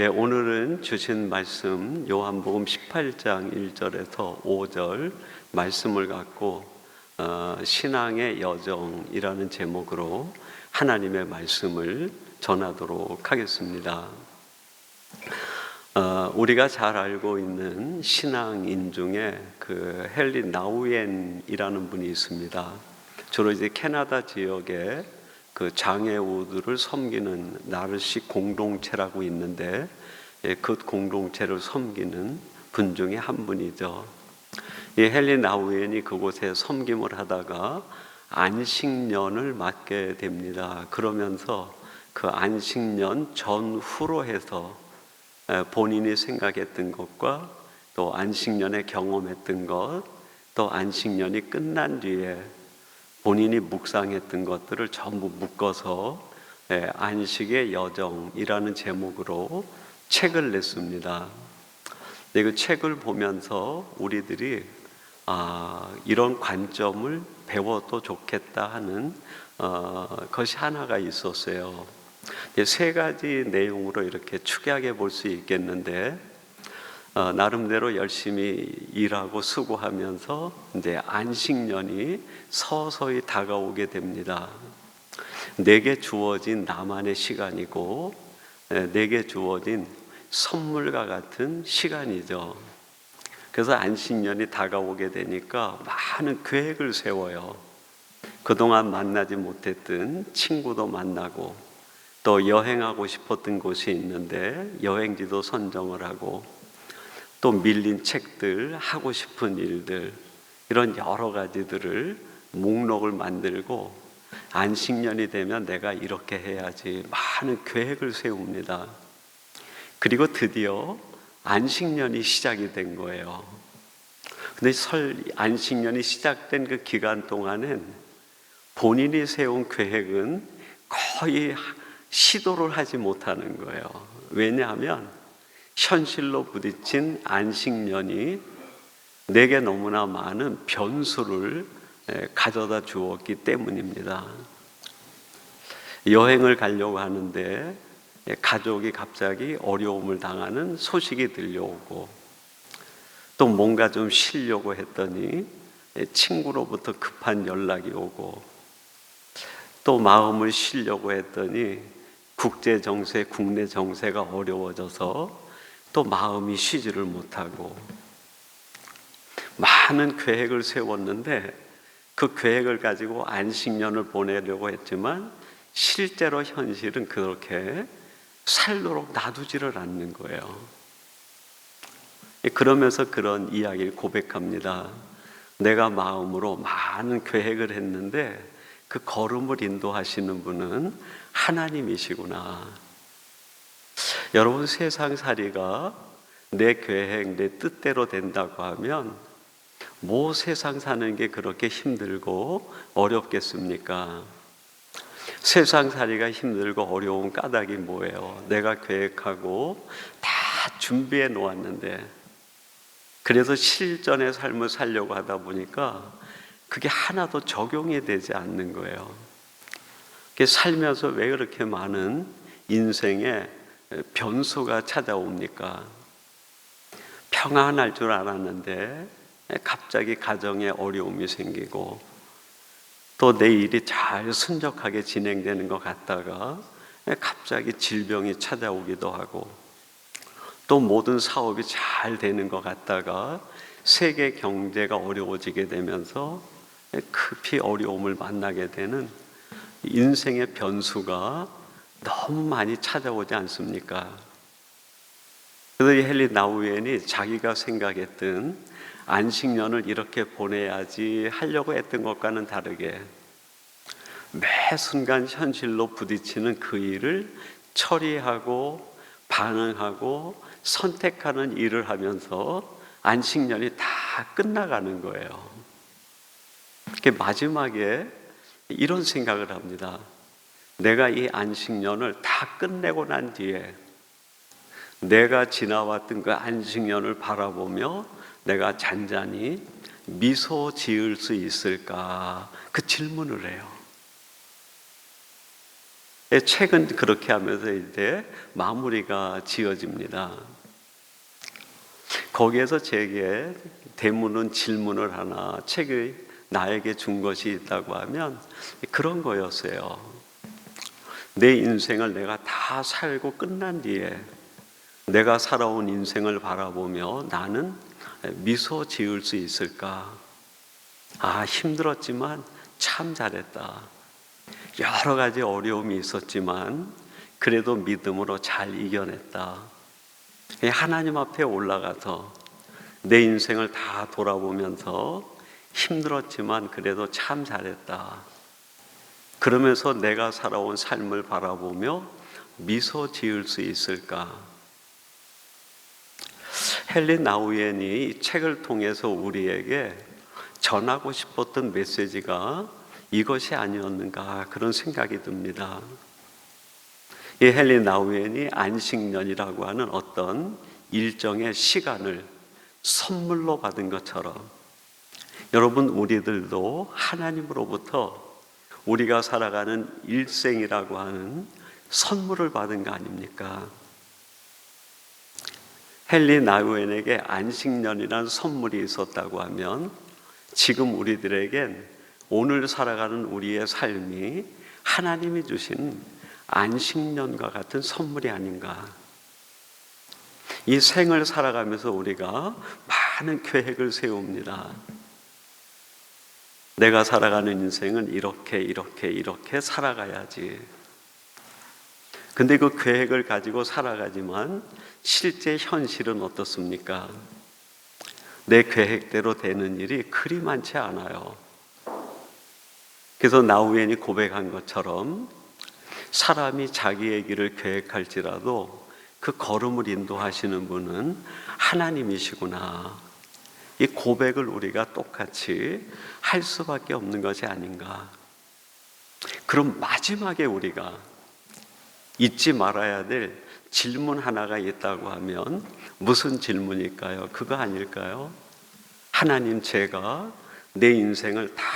오늘은 주신 말씀 요한복음 18장 1절에서 5절 말씀을 갖고 신앙의 여정이라는 제목으로 하나님의 말씀을 전하도록 하겠습니다. 우리가 잘 알고 있는 신앙인 중에 그 헨리 나우엔이라는 분이 있습니다. 주로 이제 캐나다 지역에 그 장애우들을 섬기는 나르시 공동체라고 있는데 그 공동체를 섬기는 분 중에 한 분이죠. 이 헨리 나우엔이 그곳에 섬김을 하다가 안식년을 맞게 됩니다. 그러면서 그 안식년 전후로 해서 본인이 생각했던 것과 또 안식년에 경험했던 것, 또 안식년이 끝난 뒤에 본인이 묵상했던 것들을 전부 묶어서 안식의 여정이라는 제목으로 책을 냈습니다. 그 책을 보면서 우리들이 이런 관점을 배워도 좋겠다 하는 것이 하나가 있었어요. 세 가지 내용으로 이렇게 축약해 볼 수 있겠는데, 나름대로 열심히 일하고 수고하면서 이제 안식년이 서서히 다가오게 됩니다. 내게 주어진 나만의 시간이고 내게 주어진 선물과 같은 시간이죠. 그래서 안식년이 다가오게 되니까 많은 계획을 세워요. 그동안 만나지 못했던 친구도 만나고, 또 여행하고 싶었던 곳이 있는데 여행지도 선정을 하고, 또 밀린 책들, 하고 싶은 일들, 이런 여러 가지들을 목록을 만들고 안식년이 되면 내가 이렇게 해야지 많은 계획을 세웁니다. 그리고 드디어 안식년이 시작이 된 거예요. 근데 안식년이 시작된 그 기간 동안엔 본인이 세운 계획은 거의 시도를 하지 못하는 거예요. 왜냐하면 현실로 부딪힌 안식년이 내게 너무나 많은 변수를 가져다 주었기 때문입니다. 여행을 가려고 하는데 가족이 갑자기 어려움을 당하는 소식이 들려오고, 또 뭔가 좀 쉬려고 했더니 친구로부터 급한 연락이 오고, 또 마음을 쉬려고 했더니 국제 정세, 국내 정세가 어려워져서 또 마음이 쉬지를 못하고, 많은 계획을 세웠는데 그 계획을 가지고 안식년을 보내려고 했지만 실제로 현실은 그렇게 살도록 놔두지를 않는 거예요. 그러면서 그런 이야기를 고백합니다. 내가 마음으로 많은 계획을 했는데 그 걸음을 인도하시는 분은 하나님이시구나. 여러분, 세상살이가 내 계획, 내 뜻대로 된다고 하면 뭐 세상 사는 게 그렇게 힘들고 어렵겠습니까? 세상살이가 힘들고 어려운 까닭이 뭐예요? 내가 계획하고 다 준비해 놓았는데, 그래서 실전의 삶을 살려고 하다 보니까 그게 하나도 적용이 되지 않는 거예요. 살면서 왜 그렇게 많은 인생에 변수가 찾아옵니까? 평안할 줄 알았는데 갑자기 가정에 어려움이 생기고, 또 내 일이 잘 순적하게 진행되는 것 같다가 갑자기 질병이 찾아오기도 하고, 또 모든 사업이 잘 되는 것 같다가 세계 경제가 어려워지게 되면서 급히 어려움을 만나게 되는 인생의 변수가 너무 많이 찾아오지 않습니까? 그래서 이 헨리 나우엔이 자기가 생각했던 안식년을 이렇게 보내야지 하려고 했던 것과는 다르게 매 순간 현실로 부딪히는 그 일을 처리하고 반응하고 선택하는 일을 하면서 안식년이 다 끝나가는 거예요. 마지막에 이런 생각을 합니다. 내가 이 안식년을 다 끝내고 난 뒤에 내가 지나왔던 그 안식년을 바라보며 내가 잔잔히 미소 지을 수 있을까? 그 질문을 해요. 책은 그렇게 하면서 이제 마무리가 지어집니다. 거기에서 제게 대묻는 질문을 하나, 책이 나에게 준 것이 있다고 하면 그런 거였어요. 내 인생을 내가 다 살고 끝난 뒤에 내가 살아온 인생을 바라보며 나는 미소 지을 수 있을까? 아, 힘들었지만 참 잘했다. 여러 가지 어려움이 있었지만 그래도 믿음으로 잘 이겨냈다. 하나님 앞에 올라가서 내 인생을 다 돌아보면서 힘들었지만 그래도 참 잘했다. 그러면서 내가 살아온 삶을 바라보며 미소 지을 수 있을까? 헨리 나우엔이 이 책을 통해서 우리에게 전하고 싶었던 메시지가 이것이 아니었는가 그런 생각이 듭니다. 이 헨리 나우엔이 안식년이라고 하는 어떤 일정의 시간을 선물로 받은 것처럼 여러분 우리들도 하나님으로부터 우리가 살아가는 일생이라고 하는 선물을 받은 거 아닙니까? 헨리 나우엔에게 안식년이라는 선물이 있었다고 하면 지금 우리들에겐 오늘 살아가는 우리의 삶이 하나님이 주신 안식년과 같은 선물이 아닌가. 이 생을 살아가면서 우리가 많은 계획을 세웁니다. 내가 살아가는 인생은 이렇게 살아가야지. 근데 그 계획을 가지고 살아가지만 실제 현실은 어떻습니까? 내 계획대로 되는 일이 그리 많지 않아요. 그래서 나우엔이 고백한 것처럼 사람이 자기의 길을 계획할지라도 그 걸음을 인도하시는 분은 하나님이시구나. 이 고백을 우리가 똑같이 할 수밖에 없는 것이 아닌가. 그럼 마지막에 우리가 잊지 말아야 될 질문 하나가 있다고 하면 무슨 질문일까요? 그거 아닐까요? 하나님, 제가 내 인생을 다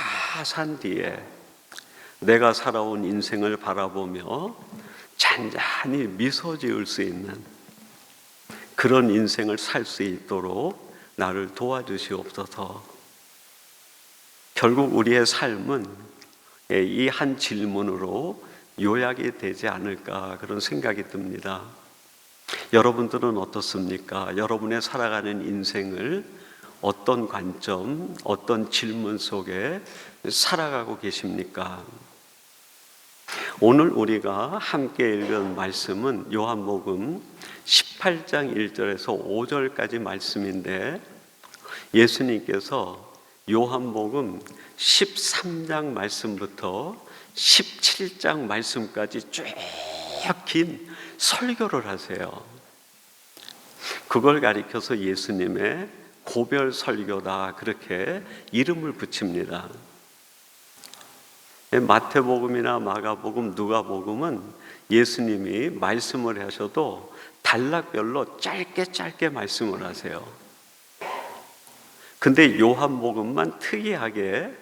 산 뒤에 내가 살아온 인생을 바라보며 잔잔히 미소 지을 수 있는 그런 인생을 살 수 있도록 나를 도와주시옵소서. 결국 우리의 삶은 이 한 질문으로 요약이 되지 않을까 그런 생각이 듭니다. 여러분들은 어떻습니까? 여러분의 살아가는 인생을 어떤 관점, 어떤 질문 속에 살아가고 계십니까? 오늘 우리가 함께 읽은 말씀은 요한복음 18장 1절에서 5절까지 말씀인데 예수님께서 요한복음 13장 말씀부터 17장 말씀까지 쭉 긴 설교를 하세요. 그걸 가리켜서 예수님의 고별 설교다 그렇게 이름을 붙입니다. 마태복음이나 마가복음, 누가복음은 예수님이 말씀을 하셔도 단락별로 짧게 말씀을 하세요. 근데 요한복음만 특이하게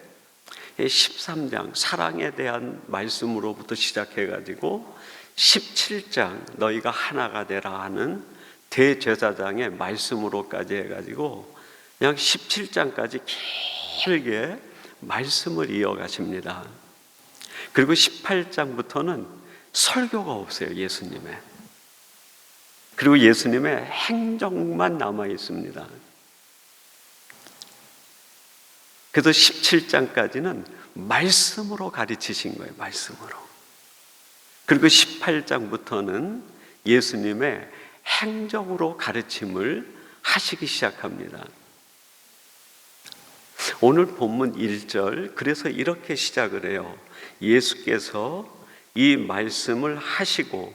13장 사랑에 대한 말씀으로부터 시작해가지고 17장 너희가 하나가 되라 하는 대제사장의 말씀으로까지 해가지고 그냥 17장까지 길게 말씀을 이어가십니다. 그리고 18장부터는 설교가 없어요, 예수님의. 그리고 예수님의 행적만 남아 있습니다. 그래서 17장까지는 말씀으로 가르치신 거예요, 말씀으로. 그리고 18장부터는 예수님의 행적으로 가르침을 하시기 시작합니다. 오늘 본문 1절, 그래서 이렇게 시작을 해요. 예수께서 이 말씀을 하시고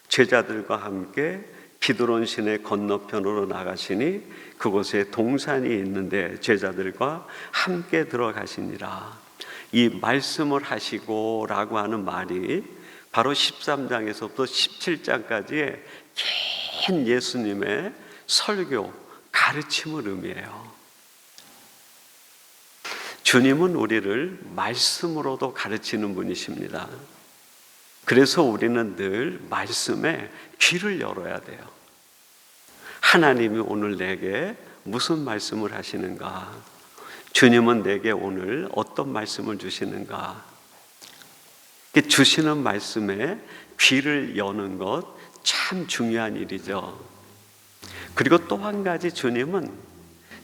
제자들과 함께 기드론 시내 건너편으로 나가시니 그곳에 동산이 있는데 제자들과 함께 들어가시니라. 이 말씀을 하시고 라고 하는 말이 바로 13장에서부터 17장까지의 긴 예수님의 설교, 가르침을 의미해요. 주님은 우리를 말씀으로도 가르치는 분이십니다. 그래서 우리는 늘 말씀에 귀를 열어야 돼요. 하나님이 오늘 내게 무슨 말씀을 하시는가? 주님은 내게 오늘 어떤 말씀을 주시는가? 주시는 말씀에 귀를 여는 것 참 중요한 일이죠. 그리고 또 한 가지, 주님은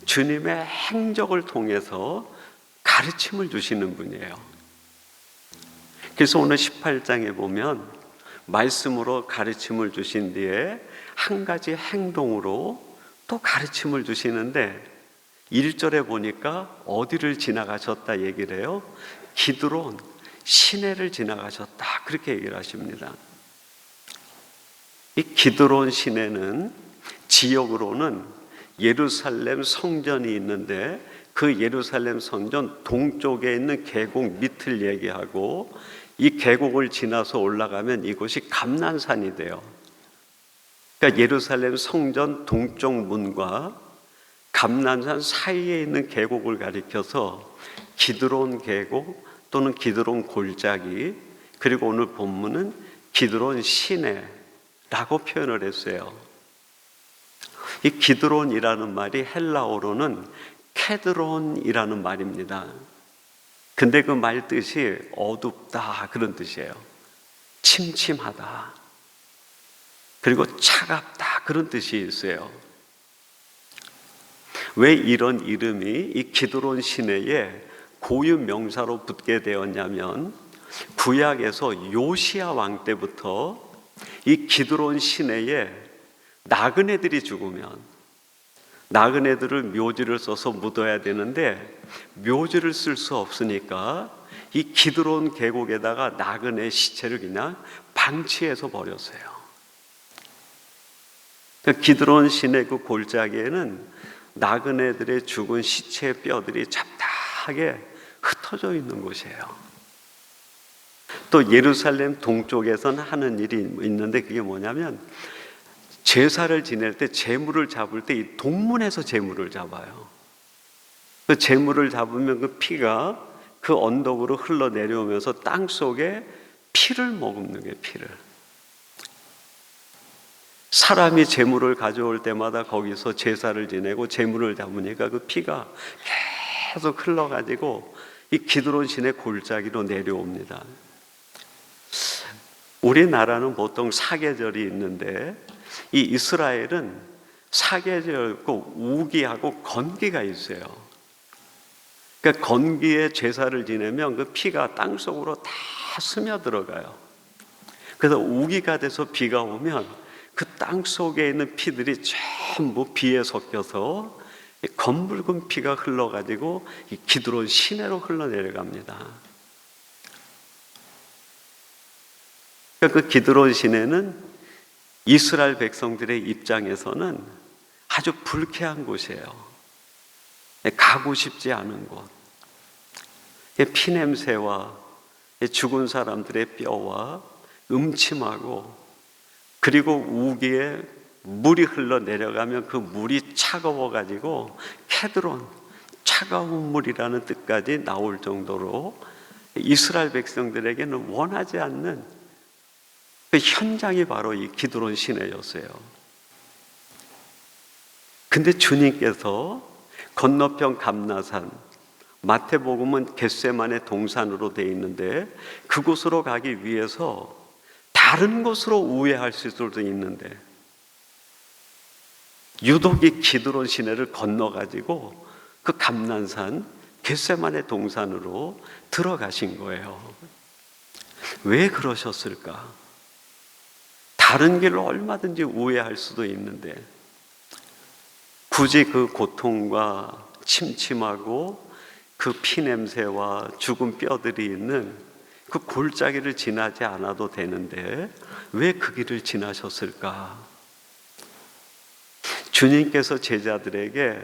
주님의 행적을 통해서 가르침을 주시는 분이에요. 그래서 오늘 18장에 보면 말씀으로 가르침을 주신 뒤에 한 가지 행동으로 또 가르침을 주시는데 1절에 보니까 어디를 지나가셨다 얘기를 해요? 기드론 시내를 지나가셨다, 그렇게 얘기를 하십니다. 이 기드론 시내는 지역으로는 예루살렘 성전이 있는데 그 예루살렘 성전 동쪽에 있는 계곡 밑을 얘기하고, 이 계곡을 지나서 올라가면 이곳이 감난산이 돼요. 그러니까 예루살렘 성전 동쪽 문과 감난산 사이에 있는 계곡을 가리켜서 기드론 계곡 또는 기드론 골짜기, 그리고 오늘 본문은 기드론 시내라고 표현을 했어요. 이 기드론이라는 말이 헬라어로는 케드론이라는 말입니다. 근데 그 말 뜻이 어둡다, 그런 뜻이에요. 침침하다, 그리고 차갑다, 그런 뜻이 있어요. 왜 이런 이름이 이 기드론 시내에 고유 명사로 붙게 되었냐면, 구약에서 요시야 왕 때부터 이 기드론 시내에 나그네들이 죽으면 나그네들을 묘지를 써서 묻어야 되는데 묘지를 쓸 수 없으니까 이 기드론 계곡에다가 나그네 시체를 그냥 방치해서 버렸어요. 기드론 시내 그 골짜기에는 나그네들의 죽은 시체의 뼈들이 잡다하게 흩어져 있는 곳이에요. 또 예루살렘 동쪽에서는 하는 일이 있는데, 그게 뭐냐면 제사를 지낼 때 제물을 잡을 때 이 동문에서 제물을 잡아요. 그 제물을 잡으면 그 피가 그 언덕으로 흘러내려오면서 땅 속에 피를 머금는 게, 피를. 사람이 제물을 가져올 때마다 거기서 제사를 지내고 제물을 잡으니까 그 피가 계속 흘러가지고 이 기드론 시내 골짜기로 내려옵니다. 우리나라는 보통 사계절이 있는데 이 이스라엘은 사계절 있고 우기하고 건기가 있어요. 그러니까 건기에 제사를 지내면 그 피가 땅 속으로 다 스며들어가요. 그래서 우기가 돼서 비가 오면 그 땅 속에 있는 피들이 전부 비에 섞여서 검붉은 피가 흘러가지고 이 기드론 시내로 흘러내려갑니다. 그 기드론 시내는 이스라엘 백성들의 입장에서는 아주 불쾌한 곳이에요. 가고 싶지 않은 곳. 피냄새와 죽은 사람들의 뼈와 음침하고, 그리고 우기에 물이 흘러내려가면 그 물이 차가워가지고 케드론, 차가운 물이라는 뜻까지 나올 정도로 이스라엘 백성들에게는 원하지 않는 그 현장이 바로 이 기드론 시내였어요. 근데 주님께서 건너편 감나산, 마태복음은 겟세마네 동산으로 되어 있는데 그곳으로 가기 위해서 다른 곳으로 우회할 수도 있는데 유독 이 기드론 시내를 건너가지고 그 감난산 겟세마네 동산으로 들어가신 거예요. 왜 그러셨을까? 다른 길로 얼마든지 우회할 수도 있는데 굳이 그 고통과 침침하고 그 피냄새와 죽은 뼈들이 있는 그 골짜기를 지나지 않아도 되는데 왜 그 길을 지나셨을까? 주님께서 제자들에게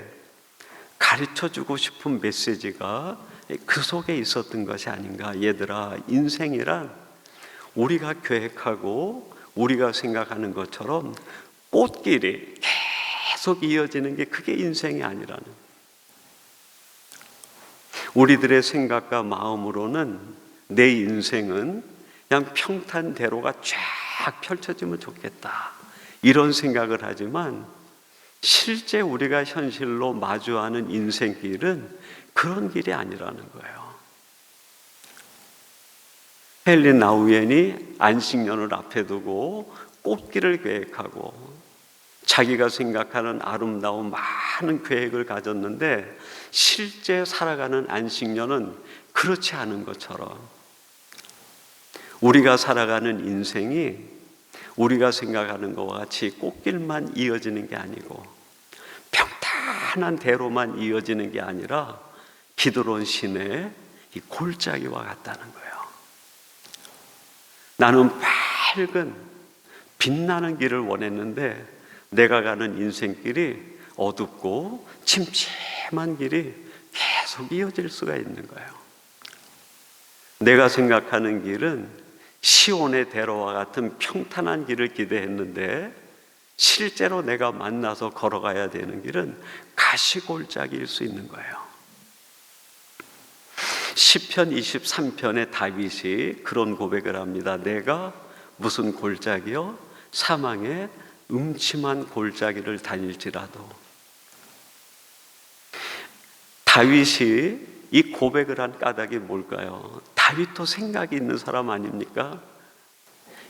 가르쳐주고 싶은 메시지가 그 속에 있었던 것이 아닌가. 얘들아, 인생이란 우리가 계획하고 우리가 생각하는 것처럼 꽃길이 계속 이어지는 게 그게 인생이 아니라는. 우리들의 생각과 마음으로는 내 인생은 그냥 평탄대로가 쫙 펼쳐지면 좋겠다, 이런 생각을 하지만 실제 우리가 현실로 마주하는 인생길은 그런 길이 아니라는 거예요. 헨리 나우엔이 안식년을 앞에 두고 꽃길을 계획하고 자기가 생각하는 아름다운 많은 계획을 가졌는데 실제 살아가는 안식년은 그렇지 않은 것처럼 우리가 살아가는 인생이 우리가 생각하는 것과 같이 꽃길만 이어지는 게 아니고 평탄한 대로만 이어지는 게 아니라 기드론 시내의 이 골짜기와 같다는 거예요. 나는 밝은 빛나는 길을 원했는데 내가 가는 인생길이 어둡고 침침한 길이 계속 이어질 수가 있는 거예요. 내가 생각하는 길은 시온의 대로와 같은 평탄한 길을 기대했는데 실제로 내가 만나서 걸어가야 되는 길은 가시골짜기일 수 있는 거예요. 시편 23편의 다윗이 그런 고백을 합니다. 내가 무슨 골짜기요? 사망의 음침한 골짜기를 다닐지라도. 다윗이 이 고백을 한 까닭이 뭘까요? 다윗도 생각이 있는 사람 아닙니까?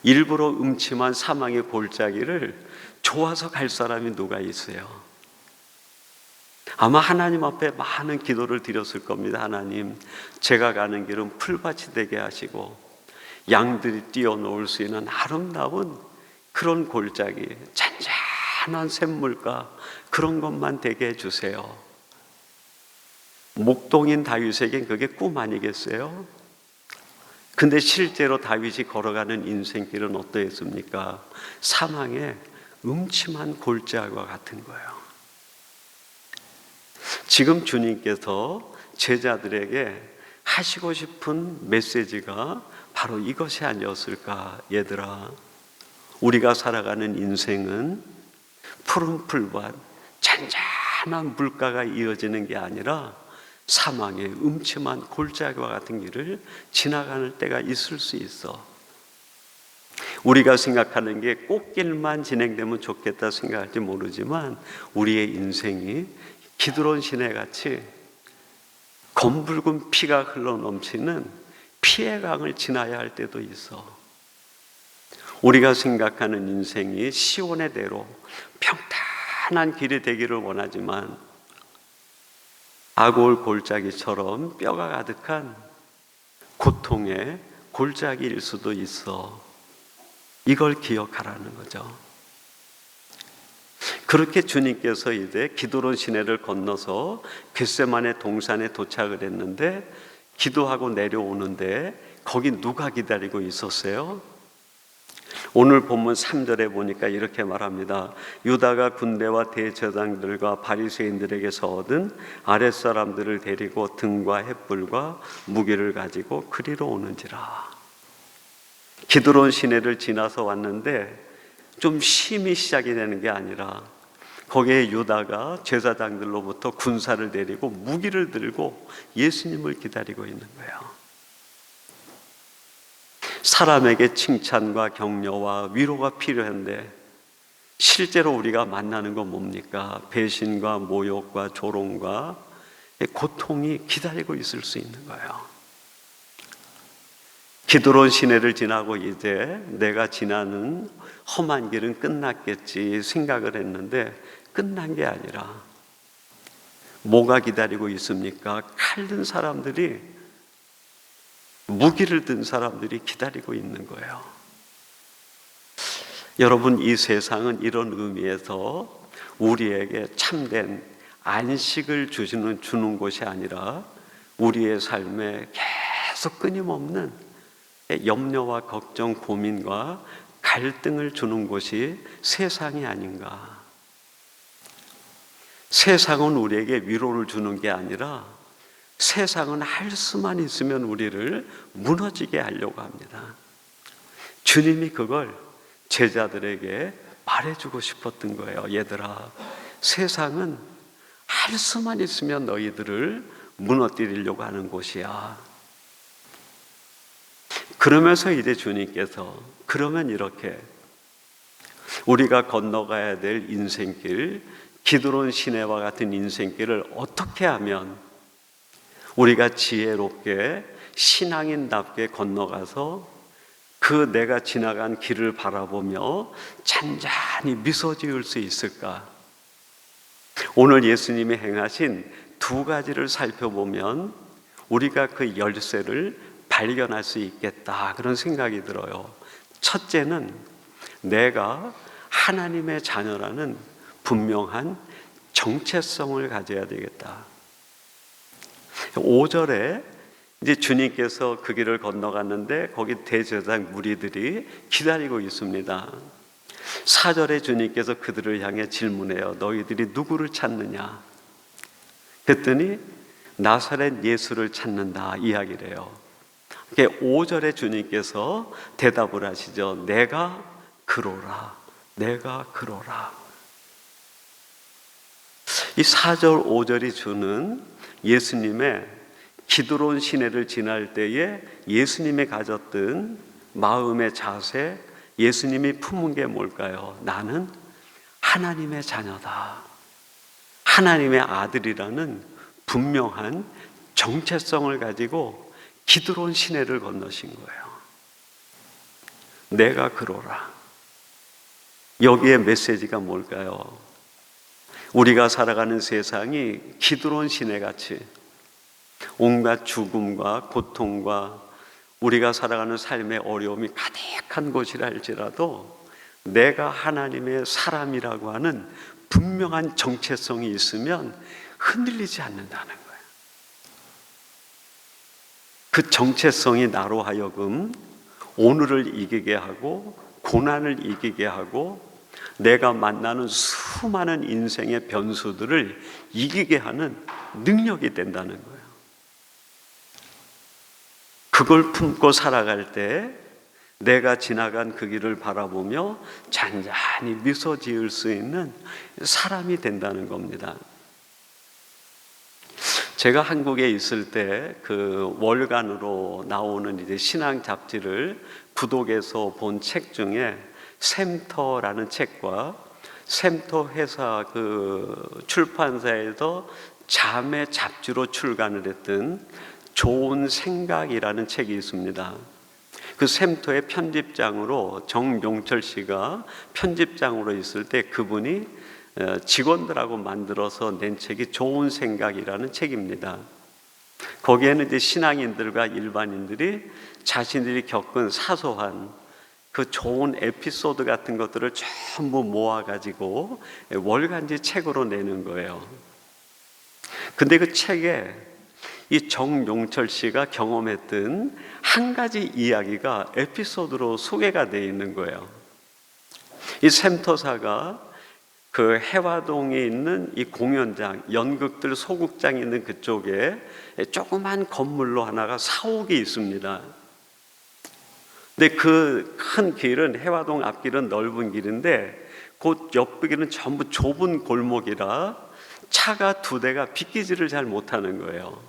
일부러 음침한 사망의 골짜기를 좋아서 갈 사람이 누가 있어요? 아마 하나님 앞에 많은 기도를 드렸을 겁니다. 하나님, 제가 가는 길은 풀밭이 되게 하시고 양들이 뛰어놀 수 있는 아름다운 그런 골짜기, 잔잔한 샘물가, 그런 것만 되게 해주세요. 목동인 다윗에겐 그게 꿈 아니겠어요? 근데 실제로 다윗이 걸어가는 인생길은 어떠했습니까? 사망의 음침한 골짜기와 같은 거예요. 지금 주님께서 제자들에게 하시고 싶은 메시지가 바로 이것이 아니었을까? 얘들아, 우리가 살아가는 인생은 푸른 풀밭, 잔잔한 물가가 이어지는 게 아니라 사망의 음침한 골짜기와 같은 길을 지나가는 때가 있을 수 있어. 우리가 생각하는 게 꽃길만 진행되면 좋겠다 생각할지 모르지만 우리의 인생이 기드론 시내같이 검붉은 피가 흘러넘치는 피의 강을 지나야 할 때도 있어. 우리가 생각하는 인생이 시온의 대로 평탄한 길이 되기를 원하지만 아골 골짜기처럼 뼈가 가득한 고통의 골짜기일 수도 있어. 이걸 기억하라는 거죠. 그렇게 주님께서 이제 기드론 시내를 건너서 겟세마네 동산에 도착을 했는데 기도하고 내려오는데 거기 누가 기다리고 있었어요? 오늘 본문 3절에 보니까 이렇게 말합니다. 유다가 군대와 대제사장들과 바리새인들에게서 얻은 아랫사람들을 데리고 등과 횃불과 무기를 가지고 그리로 오는지라. 기드론 시내를 지나서 왔는데 좀 쉼이 시작이 되는 게 아니라 거기에 유다가 제사장들로부터 군사를 데리고 무기를 들고 예수님을 기다리고 있는 거예요. 사람에게 칭찬과 격려와 위로가 필요한데 실제로 우리가 만나는 건 뭡니까? 배신과 모욕과 조롱과 고통이 기다리고 있을 수 있는 거예요. 기드론 시내를 지나고 이제 내가 지나는 험한 길은 끝났겠지 생각을 했는데 끝난 게 아니라 뭐가 기다리고 있습니까? 칼 든 사람들이, 무기를 든 사람들이 기다리고 있는 거예요. 여러분, 이 세상은 이런 의미에서 우리에게 참된 안식을 주는 곳이 아니라 우리의 삶에 계속 끊임없는 염려와 걱정, 고민과 갈등을 주는 곳이 세상이 아닌가. 세상은 우리에게 위로를 주는 게 아니라 세상은 할 수만 있으면 우리를 무너지게 하려고 합니다. 주님이 그걸 제자들에게 말해주고 싶었던 거예요. 얘들아, 세상은 할 수만 있으면 너희들을 무너뜨리려고 하는 곳이야. 그러면서 이제 주님께서 그러면 이렇게 우리가 건너가야 될 인생길, 기드론 시내와 같은 인생길을 어떻게 하면 우리가 지혜롭게 신앙인답게 건너가서 그 내가 지나간 길을 바라보며 잔잔히 미소 지을 수 있을까? 오늘 예수님이 행하신 두 가지를 살펴보면 우리가 그 열쇠를 발견할 수 있겠다, 그런 생각이 들어요. 첫째는 내가 하나님의 자녀라는 분명한 정체성을 가져야 되겠다. 5절에 이제 주님께서 그 길을 건너갔는데 거기 대제사장 무리들이 기다리고 있습니다. 4절에 주님께서 그들을 향해 질문해요. 너희들이 누구를 찾느냐? 그랬더니 나사렛 예수를 찾는다 이야기를 해요. 5절에 주님께서 대답을 하시죠. 내가 그로라. 내가 그로라. 이 4절 5절이 주는 예수님의 기드론 시내를 지날 때에 예수님이 가졌던 마음의 자세, 예수님이 품은 게 뭘까요? 나는 하나님의 자녀다. 하나님의 아들이라는 분명한 정체성을 가지고 기드론 시내를 건너신 거예요. 내가 그로라. 여기에 메시지가 뭘까요? 우리가 살아가는 세상이 기드론 시내같이 온갖 죽음과 고통과 우리가 살아가는 삶의 어려움이 가득한 곳이라 할지라도 내가 하나님의 사람이라고 하는 분명한 정체성이 있으면 흔들리지 않는다는 거예요. 그 정체성이 나로 하여금 오늘을 이기게 하고 고난을 이기게 하고 내가 만나는 수많은 인생의 변수들을 이기게 하는 능력이 된다는 거예요. 그걸 품고 살아갈 때 내가 지나간 그 길을 바라보며 잔잔히 미소 지을 수 있는 사람이 된다는 겁니다. 제가 한국에 있을 때 그 월간으로 나오는 이제 신앙 잡지를 구독해서 본 책 중에 샘터라는 책과 샘터 회사 그 출판사에서 자매 잡지로 출간을 했던 좋은 생각이라는 책이 있습니다. 그 샘터의 편집장으로 정용철 씨가 편집장으로 있을 때 그분이 직원들하고 만들어서 낸 책이 좋은 생각이라는 책입니다. 거기에는 이제 신앙인들과 일반인들이 자신들이 겪은 사소한 그 좋은 에피소드 같은 것들을 전부 모아가지고 월간지 책으로 내는 거예요. 근데 그 책에 이 정용철 씨가 경험했던 한 가지 이야기가 에피소드로 소개가 되어 있는 거예요. 이 샘터사가 그 해화동에 있는 이 공연장, 연극들 소극장이 있는 그쪽에 조그만 건물로 하나가 사옥이 있습니다. 근데 그 큰 길은 해화동 앞길은 넓은 길인데 그 옆길은 전부 좁은 골목이라 차가 두 대가 비키지를 잘 못하는 거예요.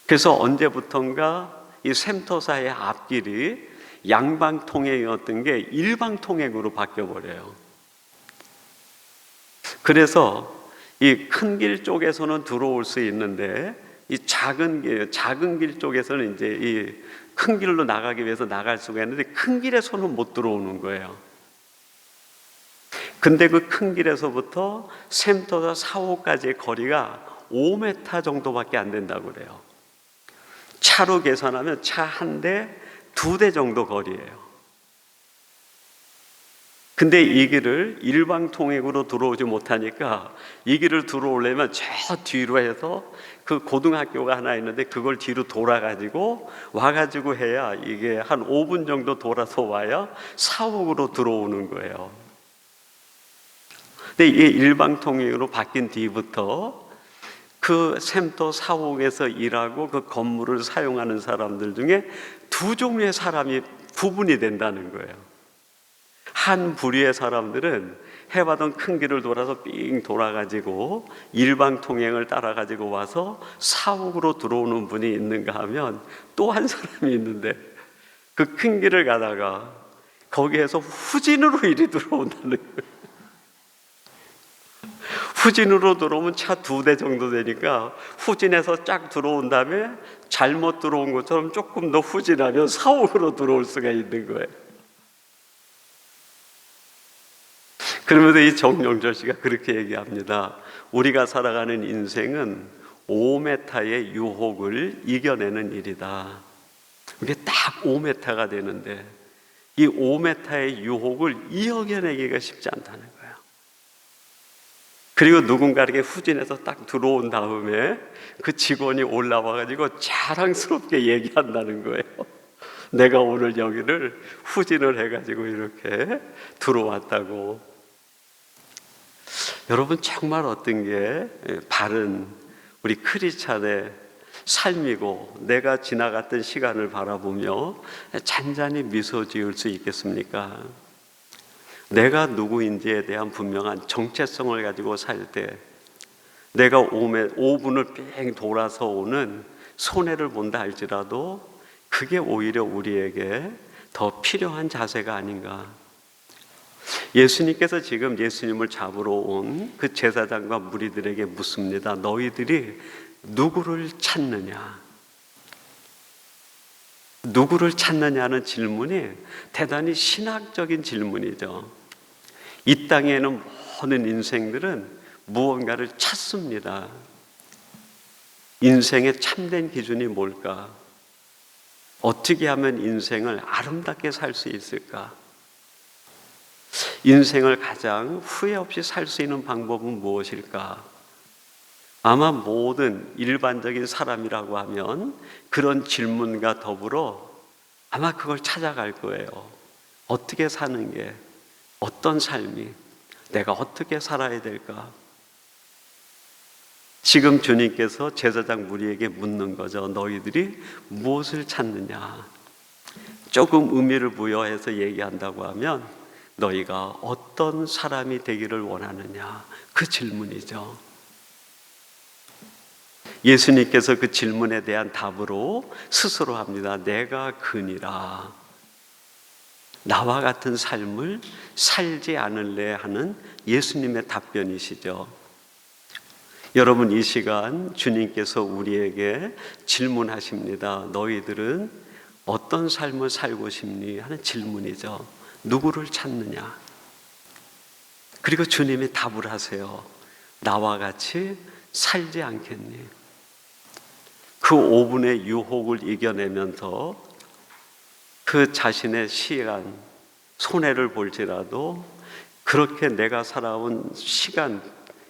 그래서 언제부턴가 이 샘터사의 앞길이 양방통행이었던 게 일방통행으로 바뀌어버려요. 그래서 이 큰 길 쪽에서는 들어올 수 있는데 이 작은 길 쪽에서는 이제 이 큰 길로 나가기 위해서 나갈 수가 있는데 큰 길에서는 못 들어오는 거예요. 근데 그 큰 길에서부터 샘터사 사호까지의 거리가 5m 정도밖에 안 된다고 그래요. 차로 계산하면 차 한 대, 두 대 정도 거리예요. 근데 이 길을 일방통행으로 들어오지 못하니까 이 길을 들어오려면 저 뒤로 해서 그 고등학교가 하나 있는데 그걸 뒤로 돌아가지고 와가지고 해야 이게 한 5분 정도 돌아서 와야 사옥으로 들어오는 거예요. 근데 이게 일방통행으로 바뀐 뒤부터 그 샘터 사옥에서 일하고 그 건물을 사용하는 사람들 중에 두 종류의 사람이 구분이 된다는 거예요. 한 부류의 사람들은 해봤던 큰 길을 돌아서 삥 돌아가지고 일방통행을 따라가지고 와서 사옥으로 들어오는 분이 있는가 하면 또 한 사람이 있는데 그 큰 길을 가다가 거기에서 후진으로 일이 들어온다는 거예요. 후진으로 들어오면 차 2대 정도 되니까 후진해서 쫙 들어온 다음에 잘못 들어온 것처럼 조금 더 후진하면 사옥으로 들어올 수가 있는 거예요. 그러면서 이 정영철 씨가 그렇게 얘기합니다. 우리가 살아가는 인생은 5m의 유혹을 이겨내는 일이다. 이게 딱 5m가 되는데 이 5m의 유혹을 이겨내기가 쉽지 않다는 거예요. 그리고 누군가에게 후진해서 딱 들어온 다음에 그 직원이 올라와가지고 자랑스럽게 얘기한다는 거예요. 내가 오늘 여기를 후진을 해가지고 이렇게 들어왔다고. 여러분, 정말 어떤 게 바른 우리 크리스찬의 삶이고 내가 지나갔던 시간을 바라보며 잔잔히 미소 지을 수 있겠습니까? 내가 누구인지에 대한 분명한 정체성을 가지고 살 때 내가 5분을 뺑 돌아서 오는 손해를 본다 할지라도 그게 오히려 우리에게 더 필요한 자세가 아닌가. 예수님께서 지금 예수님을 잡으러 온 그 제사장과 무리들에게 묻습니다. 너희들이 누구를 찾느냐? 누구를 찾느냐는 질문이 대단히 신학적인 질문이죠. 이 땅에는 모든 인생들은 무언가를 찾습니다. 인생의 참된 기준이 뭘까? 어떻게 하면 인생을 아름답게 살 수 있을까? 인생을 가장 후회 없이 살 수 있는 방법은 무엇일까? 아마 모든 일반적인 사람이라고 하면 그런 질문과 더불어 아마 그걸 찾아갈 거예요. 어떻게 사는 게, 어떤 삶이, 내가 어떻게 살아야 될까? 지금 주님께서 제사장 무리에게 묻는 거죠. 너희들이 무엇을 찾느냐? 조금 의미를 부여해서 얘기한다고 하면 너희가 어떤 사람이 되기를 원하느냐? 그 질문이죠. 예수님께서 그 질문에 대한 답으로 스스로 합니다. 내가 그니라. 나와 같은 삶을 살지 않을래 하는 예수님의 답변이시죠. 여러분, 이 시간 주님께서 우리에게 질문하십니다. 너희들은 어떤 삶을 살고 싶니? 하는 질문이죠. 누구를 찾느냐? 그리고 주님이 답을 하세요. 나와 같이 살지 않겠니? 그 5분의 유혹을 이겨내면서 그 자신의 시간, 손해를 볼지라도 그렇게 내가 살아온 시간,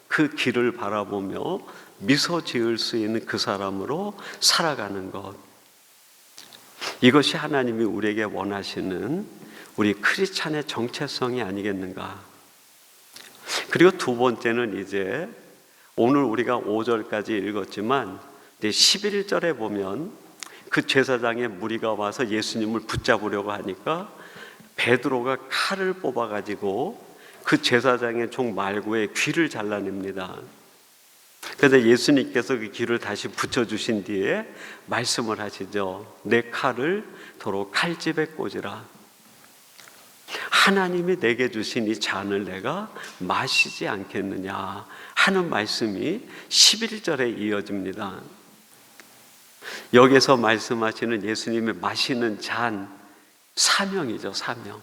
그 길을 바라보며 미소 지을 수 있는 그 사람으로 살아가는 것. 이것이 하나님이 우리에게 원하시는 우리 크리스찬의 정체성이 아니겠는가. 그리고 두 번째는 이제 오늘 우리가 5절까지 읽었지만 11절에 보면 그 제사장의 무리가 와서 예수님을 붙잡으려고 하니까 베드로가 칼을 뽑아가지고 그 제사장의 종 말고의 귀를 잘라냅니다. 그런데 예수님께서 그 귀를 다시 붙여주신 뒤에 말씀을 하시죠. 내 칼을 도로 칼집에 꽂으라. 하나님이 내게 주신 이 잔을 내가 마시지 않겠느냐 하는 말씀이 11절에 이어집니다. 여기서 말씀하시는 예수님의 마시는 잔, 사명이죠, 사명.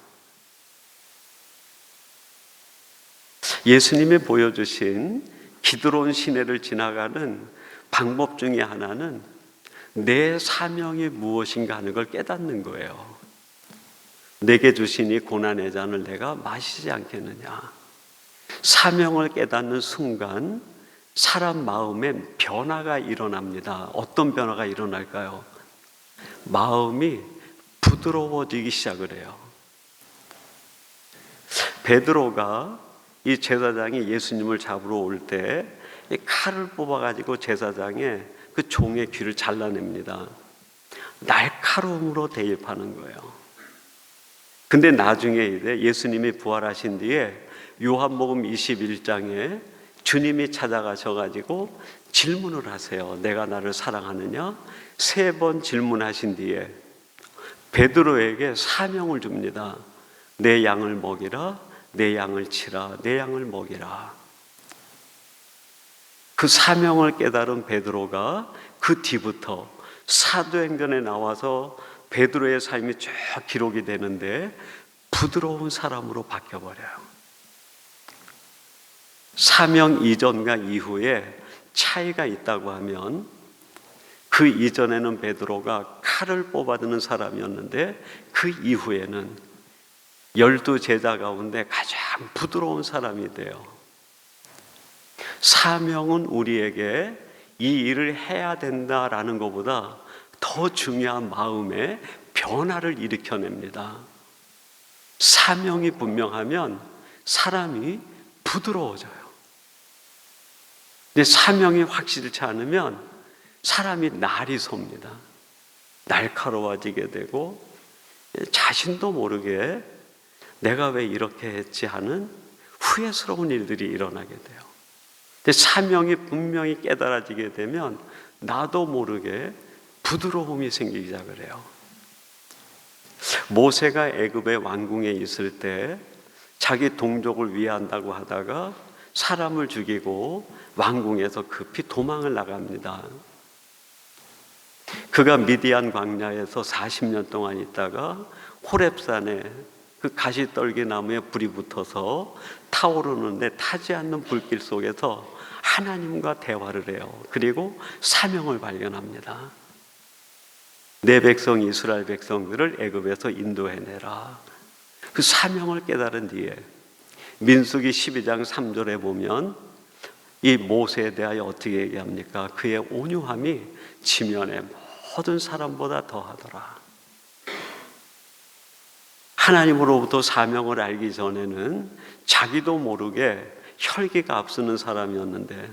예수님이 보여주신 기드론 시내를 지나가는 방법 중에 하나는 내 사명이 무엇인가 하는 걸 깨닫는 거예요. 내게 주신 이 고난의 잔을 내가 마시지 않겠느냐. 사명을 깨닫는 순간 사람 마음에 변화가 일어납니다. 어떤 변화가 일어날까요? 마음이 부드러워지기 시작을 해요. 베드로가 이 제사장이 예수님을 잡으러 올 때 이 칼을 뽑아가지고 제사장의 그 종의 귀를 잘라냅니다. 날카로움으로 대입하는 거예요. 근데 나중에 이제 예수님이 부활하신 뒤에 요한복음 21장에 주님이 찾아가셔가지고 질문을 하세요. 내가 나를 사랑하느냐? 3번 질문하신 뒤에 베드로에게 사명을 줍니다. 내 양을 먹이라, 내 양을 치라, 내 양을 먹이라. 그 사명을 깨달은 베드로가 그 뒤부터 사도행전에 나와서 베드로의 삶이 쭉 기록이 되는데 부드러운 사람으로 바뀌어버려요. 사명 이전과 이후에 차이가 있다고 하면 그 이전에는 베드로가 칼을 뽑아드는 사람이었는데 그 이후에는 12 제자 가운데 가장 부드러운 사람이 돼요. 사명은 우리에게 이 일을 해야 된다라는 것보다 더 중요한 마음의 변화를 일으켜냅니다. 사명이 분명하면 사람이 부드러워져요. 근데 사명이 확실치 않으면 사람이 날이 섭니다. 날카로워지게 되고 자신도 모르게 내가 왜 이렇게 했지 하는 후회스러운 일들이 일어나게 돼요. 근데 사명이 분명히 깨달아지게 되면 나도 모르게 부드러움이 생기기 시작을 해요. 모세가 애굽의 왕궁에 있을 때 자기 동족을 위한다고 하다가 사람을 죽이고 왕궁에서 급히 도망을 나갑니다. 그가 미디안 광야에서 40년 동안 있다가 호렙산에 그 가시떨기 나무에 불이 붙어서 타오르는데 타지 않는 불길 속에서 하나님과 대화를 해요. 그리고 사명을 발견합니다. 내 백성 이스라엘 백성들을 애굽에서 인도해내라. 그 사명을 깨달은 뒤에 민수기 12장 3절에 보면 이 모세에 대하여 어떻게 얘기합니까? 그의 온유함이 지면의 모든 사람보다 더하더라. 하나님으로부터 사명을 알기 전에는 자기도 모르게 혈기가 앞서는 사람이었는데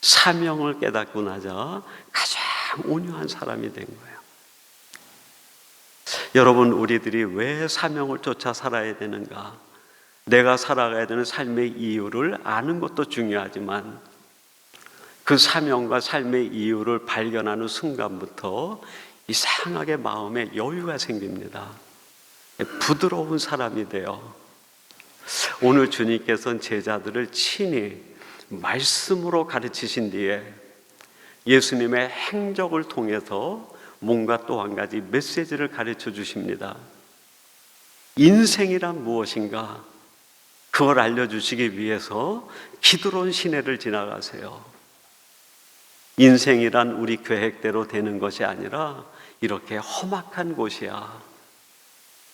사명을 깨닫고 나자 가장 온유한 사람이 된 거예요. 여러분, 우리들이 왜 사명을 쫓아 살아야 되는가? 내가 살아가야 되는 삶의 이유를 아는 것도 중요하지만 그 사명과 삶의 이유를 발견하는 순간부터 이상하게 마음에 여유가 생깁니다. 부드러운 사람이 돼요. 오늘 주님께서는 제자들을 친히 말씀으로 가르치신 뒤에 예수님의 행적을 통해서 뭔가 또 한 가지 메시지를 가르쳐 주십니다. 인생이란 무엇인가? 그걸 알려주시기 위해서 기드론 시내를 지나가세요. 인생이란 우리 계획대로 되는 것이 아니라 이렇게 험악한 곳이야.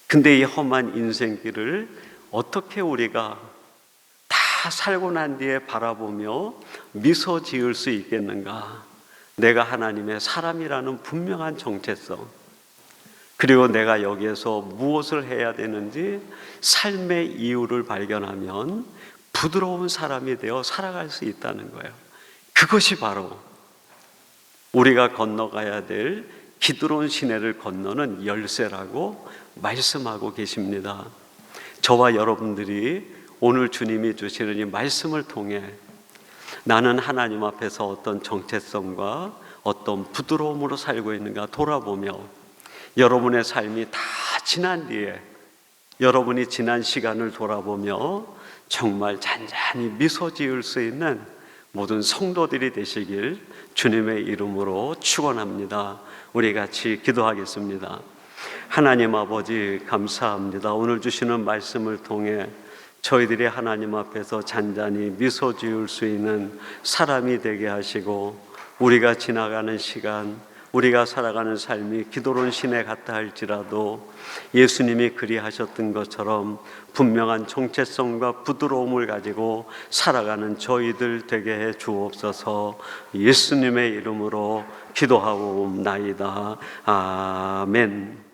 근데 이 험한 인생길을 어떻게 우리가 다 살고 난 뒤에 바라보며 미소 지을 수 있겠는가? 내가 하나님의 사람이라는 분명한 정체성, 그리고 내가 여기에서 무엇을 해야 되는지 삶의 이유를 발견하면 부드러운 사람이 되어 살아갈 수 있다는 거예요. 그것이 바로 우리가 건너가야 될 기드론 시내를 건너는 열쇠라고 말씀하고 계십니다. 저와 여러분들이 오늘 주님이 주시는 이 말씀을 통해 나는 하나님 앞에서 어떤 정체성과 어떤 부드러움으로 살고 있는가 돌아보며 여러분의 삶이 다 지난 뒤에 여러분이 지난 시간을 돌아보며 정말 잔잔히 미소 지을 수 있는 모든 성도들이 되시길 주님의 이름으로 축원합니다. 우리 같이 기도하겠습니다. 하나님 아버지, 감사합니다. 오늘 주시는 말씀을 통해 저희들이 하나님 앞에서 잔잔히 미소 지을 수 있는 사람이 되게 하시고, 우리가 지나가는 시간, 우리가 살아가는 삶이 기드론 시내 같다 할지라도 예수님이 그리하셨던 것처럼 분명한 정체성과 부드러움을 가지고 살아가는 저희들 되게 해 주옵소서. 예수님의 이름으로 기도하옵나이다. 아멘.